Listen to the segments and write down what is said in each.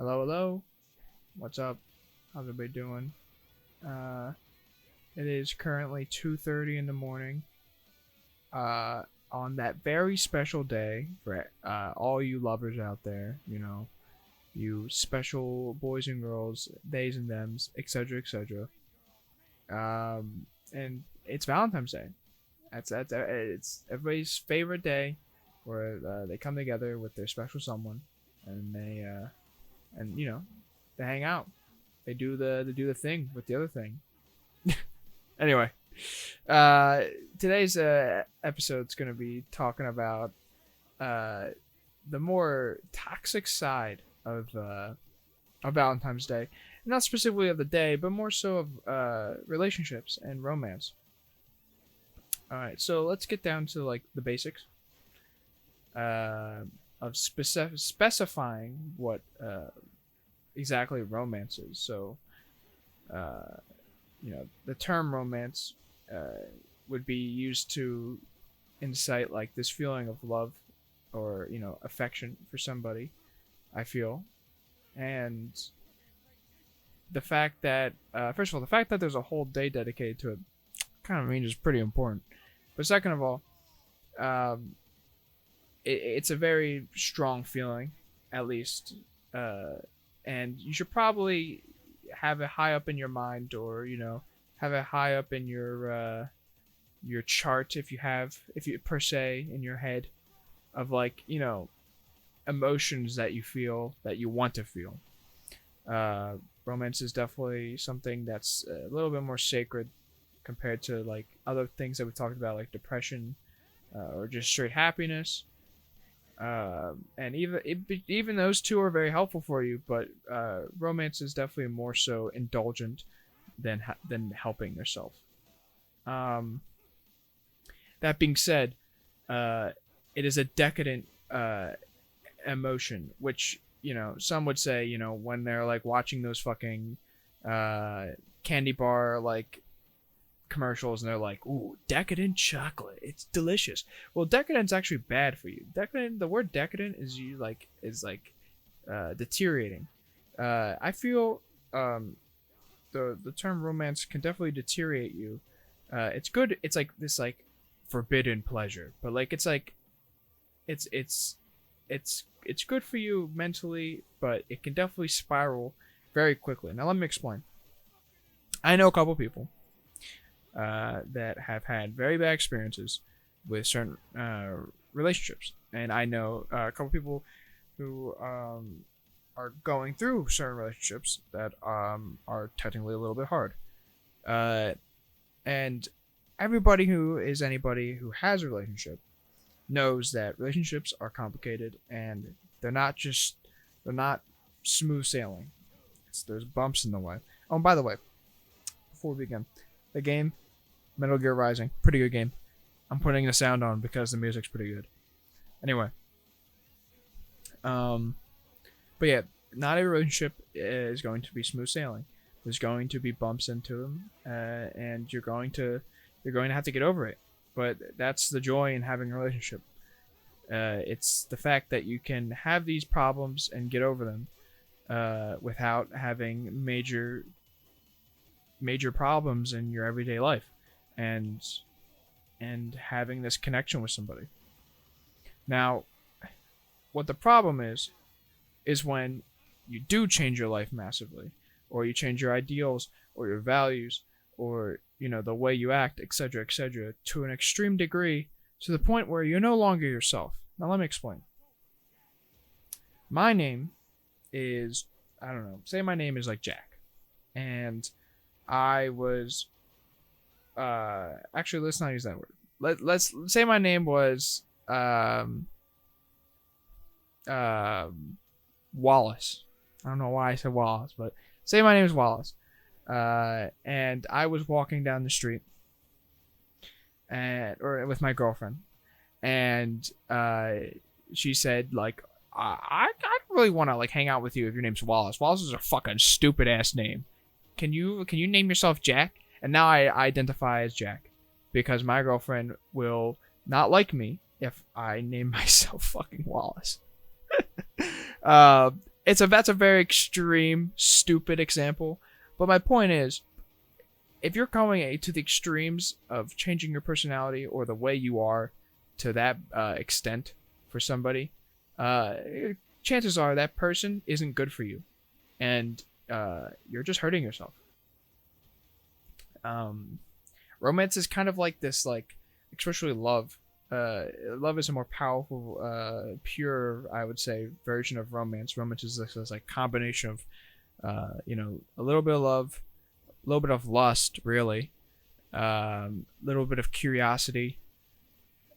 Hello, hello. What's up? How's everybody doing? Uh, it is currently 2:30 in the morning. On that very special day for all you lovers out there, you special boys and girls, theys and thems, etc., etc. And it's Valentine's Day. That's it's everybody's favorite day, where they come together with their special someone, and they hang out. They do the thing with the other thing. Anyway, uh, today's episode's gonna be talking about uh, the more toxic side of Valentine's Day, not specifically of the day, but more so of relationships and romance. All right, so let's get down to like the basics of specifying what exactly romance is. So, uh, the term romance would be used to incite like this feeling of love or affection for somebody. I feel, and the fact that first of all, the fact that there's a whole day dedicated to it kind of means is pretty important. But second of all, um, it's a very strong feeling, at least, uh, and you should probably have it high up in your mind, or have it high up in your chart, if you per se, in your head, of like emotions that you feel, that you want to feel. uh Romance is definitely something that's a little bit more sacred compared to like other things that we talked about, like depression, or just straight happiness. And even those two are very helpful for you, but romance is definitely more so indulgent than helping yourself. Um, that being said, uh, it is a decadent emotion, which some would say, when they're like watching those fucking uh, candy bar like commercials, and they're like, "Ooh, decadent chocolate, it's delicious." Well, decadent's actually bad for you. Decadent, the word decadent is like deteriorating. I feel the term romance can definitely deteriorate you. It's good. It's like this like forbidden pleasure, but like it's it's it's good for you mentally, but it can definitely spiral very quickly. Now let me explain. I know a couple people that have had very bad experiences with certain relationships, and I know a couple people who are going through certain relationships that are technically a little bit hard. Uh, and everybody who is anybody who has a relationship knows that relationships are complicated, and they're not smooth sailing. There's bumps in the way. Oh, and by the way, before we begin, the game Metal Gear Rising, pretty good game. I'm putting the sound on because the music's pretty good. Anyway, um, but yeah, not every relationship is going to be smooth sailing. There's going to be bumps into them, and you're going to have to get over it. But that's the joy in having a relationship. It's the fact that you can have these problems and get over them without having major problems in your everyday life, and having this connection with somebody. Now, what the problem is when you do change your life massively, or you change your ideals or your values, or the way you act, etc., etc., to an extreme degree, to the point where you're no longer yourself. Now let me explain. My name is, I don't know, say my name is like Jack, and I was actually, let's not use that word. Let's say my name was Wallace. I don't know why I said Wallace, but say my name is Wallace. And I was walking down the street, or with my girlfriend, and she said like, I don't really want to like hang out with you if your name's Wallace. Wallace is a fucking stupid ass name. Can you name yourself Jack? And now I identify as Jack, because my girlfriend will not like me if I name myself fucking Wallace. That's a very extreme, stupid example. But my point is, if you're going to the extremes of changing your personality or the way you are to that extent for somebody, uh, chances are that person isn't good for you, and you're just hurting yourself. Um, Romance is kind of like this, like especially love. Love is a more powerful, pure, I would say, version of romance. Romance is this like combination of, a little bit of love, a little bit of lust, really, little bit of curiosity,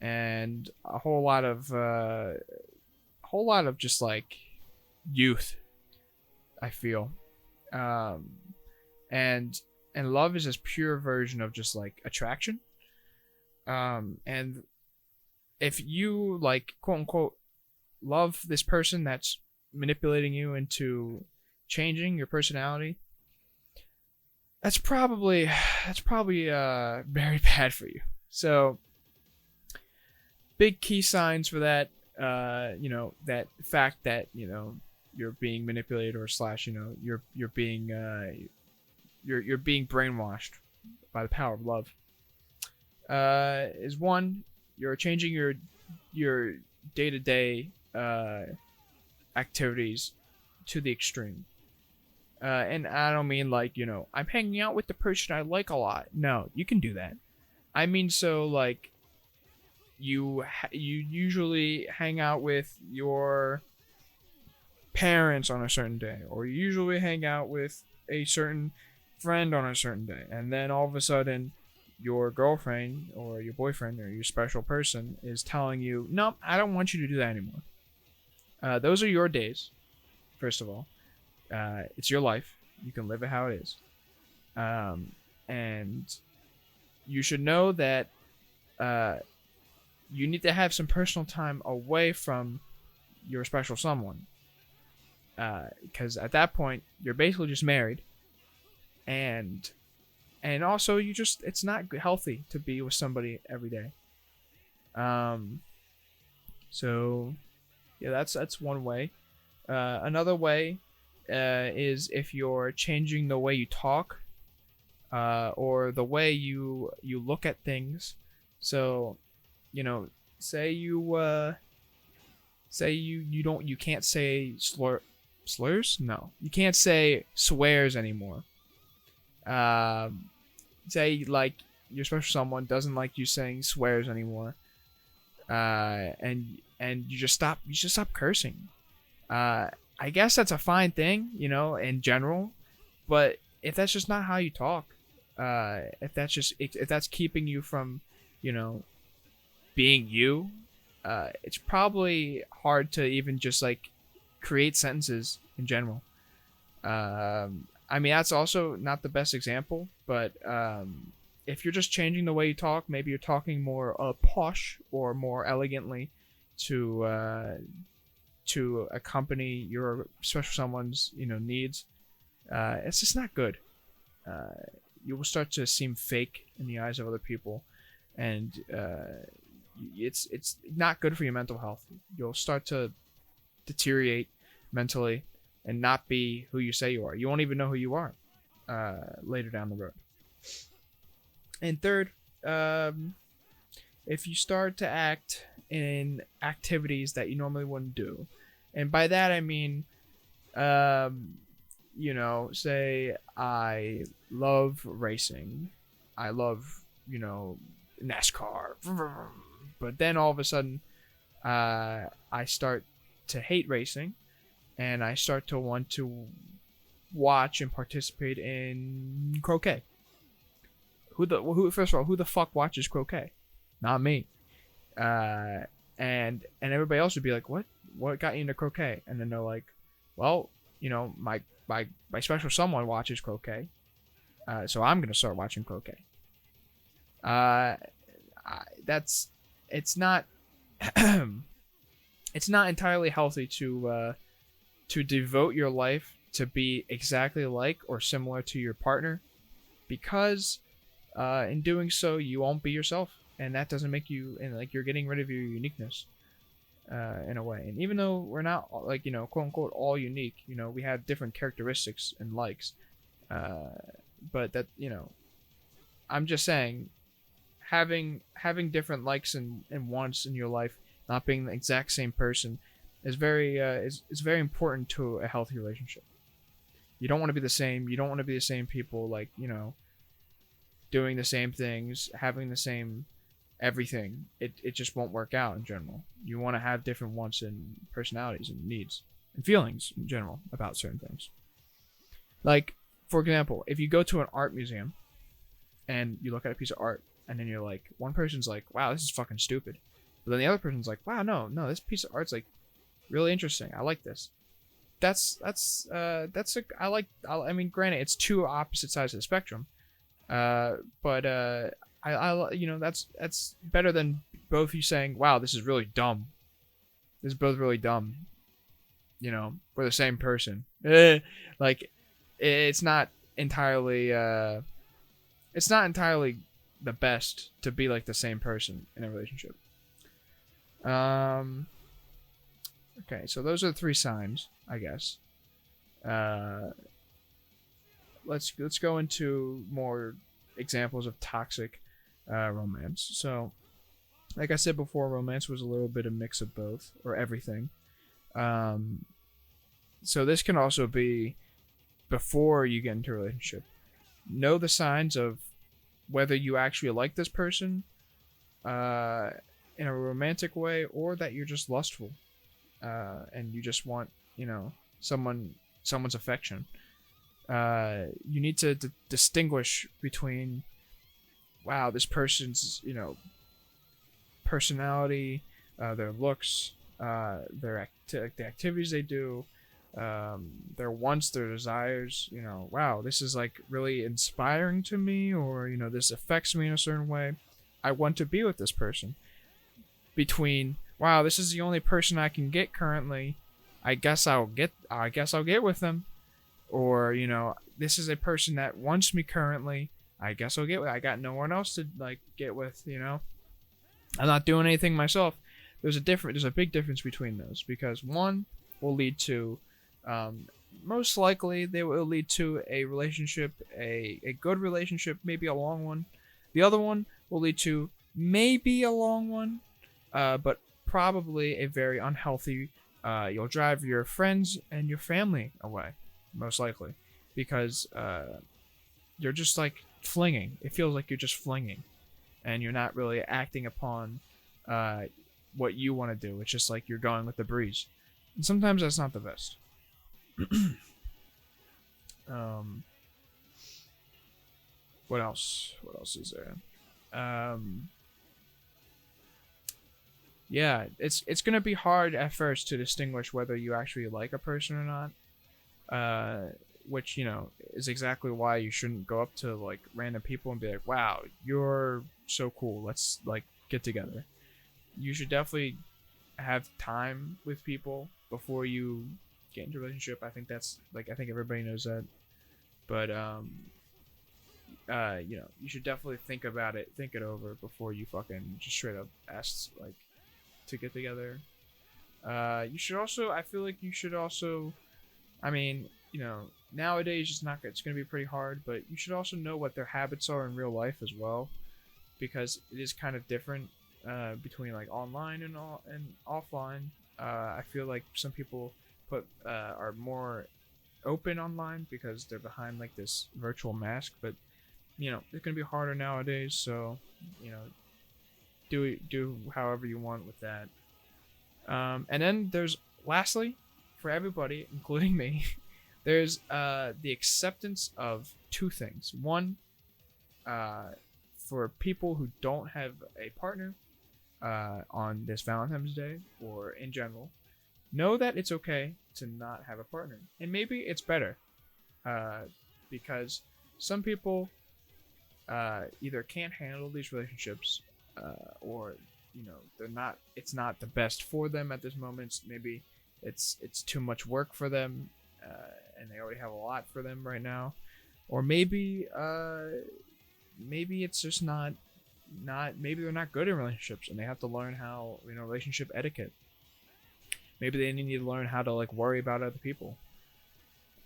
and a whole lot of just like youth. I feel, um, and love is this pure version of just like attraction. And if you like quote unquote love this person that's manipulating you into changing your personality, that's probably very bad for you. So big key signs for that, that fact that you're being manipulated or slash you're being brainwashed by the power of love. Is one, you're changing your day to day activities to the extreme. And I don't mean like I'm hanging out with the person I like a lot. No, you can do that. I mean so like you usually hang out with your parents on a certain day, or you usually hang out with a certain friend on a certain day, and then all of a sudden your girlfriend or your boyfriend or your special person is telling you, "No, I don't want you to do that anymore." Those are your days. First of all, it's your life. You can live it how it is, and you should know that you need to have some personal time away from your special someone, because at that point you're basically just married, and also it's not healthy to be with somebody every day. So yeah, that's one way. Another way is if you're changing the way you talk, or the way you look at things. So say you can't say slurs. No, you can't say swears anymore. Say like your special someone doesn't like you saying swears anymore, and you just stop cursing. I guess that's a fine thing, in general, but if that's just not how you talk, if that's keeping you from, being you, it's probably hard to even just like create sentences in general. I mean, that's also not the best example, but if you're just changing the way you talk, maybe you're talking more posh or more elegantly to accompany your special someone's needs. It's just not good. You will start to seem fake in the eyes of other people, and it's not good for your mental health. You'll start to deteriorate mentally and not be who you say you are. You won't even know who you are later down the road. And third, if you start to act in activities that you normally wouldn't do, and by that I mean, say I love racing, I love NASCAR, but then all of a sudden, I start to hate racing, and I start to want to watch and participate in croquet. First of all, who the fuck watches croquet? Not me. And everybody else would be like, what got you into croquet? And then they're like, well, my special someone watches croquet, so I'm gonna start watching croquet. It's not it's not entirely healthy to devote your life to be exactly like or similar to your partner, because in doing so you won't be yourself, and that doesn't make you, and like you're getting rid of your uniqueness. in a way. And even though we're not like, quote unquote all unique, we have different characteristics and likes. Uh, but that, I'm just saying, having different likes and wants in your life, not being the exact same person, is is very important to a healthy relationship. You don't want to be the same. You don't want to be the same people, like, doing the same things, having the same everything. It just won't work out in general. You want to have different wants and personalities and needs and feelings in general about certain things. Like, for example, if you go to an art museum and you look at a piece of art, and then you're like, one person's like, wow, this is fucking stupid. But then the other person's like, wow, no, this piece of art's like really interesting. I like this. I mean, granted, it's two opposite sides of the spectrum. But that's better than both you saying, wow, this is really dumb. This is both really dumb. We're the same person. Like, it's not entirely the best to be like the same person in a relationship. Okay, so those are the three signs, I guess. Let's go into more examples of toxic romance. So, like I said before, romance was a little bit of mix of both, or everything. So this can also be before you get into a relationship. Know the signs of whether you actually like this person in a romantic way, or that you're just lustful and you just want, someone's affection. You need to distinguish between, wow, this person's, personality, their looks, the activities they do, their wants, their desires. Wow, this is like really inspiring to me, or this affects me in a certain way. I want to be with this person. Between, wow, this is the only person I can get currently. I guess I'll get with them. Or, this is a person that wants me currently. I guess I'll get with. I got no one else to like get with. I'm not doing anything myself. There's a big difference between those, because one will lead to, most likely they will lead to a relationship, a good relationship, maybe a long one. The other one will lead to maybe a long one, but probably a very unhealthy. You'll drive your friends and your family away, most likely, because you're just like flinging. It feels like you're just flinging, and you're not really acting upon what you want to do. It's just like you're going with the breeze, and sometimes that's not the best. What else? What else is there? Yeah, it's gonna be hard at first to distinguish whether you actually like a person or not. Which is exactly why you shouldn't go up to like random people and be like, "Wow, you're so cool. Let's like get together." You should definitely have time with people before you get into a relationship. I think that's like, I think everybody knows that. But you should definitely think about it, think it over before you fucking just straight up ask like to get together. You should also, I feel like you should also, I mean, nowadays it's gonna be pretty hard, but you should also know what their habits are in real life as well, because it is kind of different between like online and offline. I feel like some people are more open online because they're behind like this virtual mask, but it's gonna be harder nowadays. So do however you want with that. And then there's, lastly, for everybody, including me, there's the acceptance of two things. One, for people who don't have a partner on this Valentine's Day or in general, know that it's okay to not have a partner. And maybe it's better because some people either can't handle these relationships or it's not the best for them at this moment. Maybe it's too much work for them and they already have a lot for them right now. Or maybe it's just not maybe they're not good in relationships and they have to learn how relationship etiquette. Maybe they need to learn how to like worry about other people.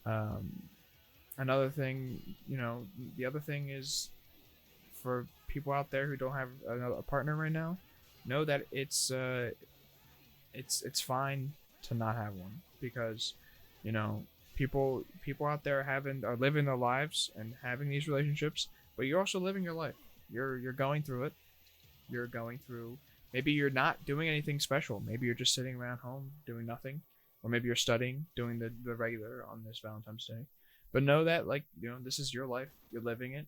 Um, Another thing, the other thing is for people out there who don't have a partner right now, know that it's fine to not have one, because you know people out there are living their lives and having these relationships, but you're also living your life. You're going through it. You're going through. Maybe you're not doing anything special. Maybe you're just sitting around home doing nothing, or maybe you're studying, doing the regular on this Valentine's Day. But know that like this is your life. You're living it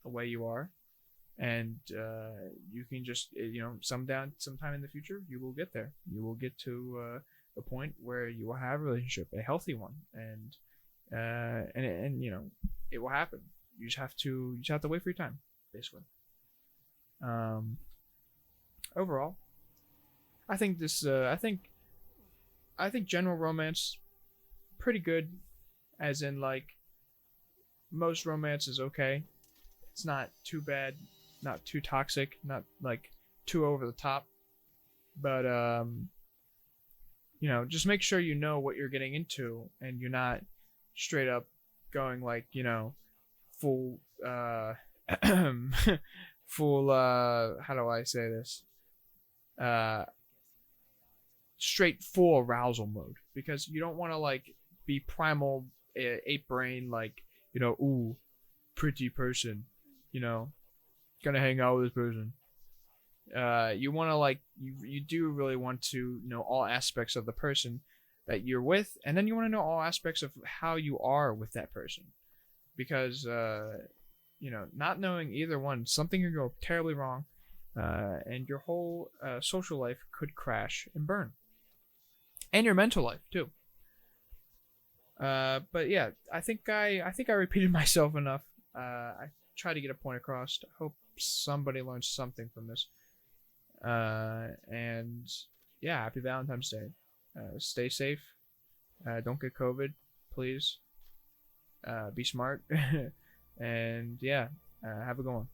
the way you are, and you can just sometime in the future you will get there. You will get to the point where you will have a relationship, a healthy one, and it will happen. You just have to wait for your time, basically. um Overall, I think this I think general romance pretty good, as in like most romance is okay. It's not too bad, not too toxic, not like too over the top. But just make sure you know what you're getting into, and you're not straight up going like full full how do I say this, uh straight full arousal mode, because you don't want to like be primal, ape brain, like ooh, pretty person, you know gonna hang out with this person. You want to like you do really want to know all aspects of the person that you're with, and then you want to know all aspects of how you are with that person, because not knowing either one, something could go terribly wrong, and your whole social life could crash and burn, and your mental life too. But yeah, I think I repeated myself enough. I tried to get a point across. I hope somebody learns something from this. And yeah, happy Valentine's Day. Stay safe. Don't get COVID, please. Be smart. And yeah, have a good one.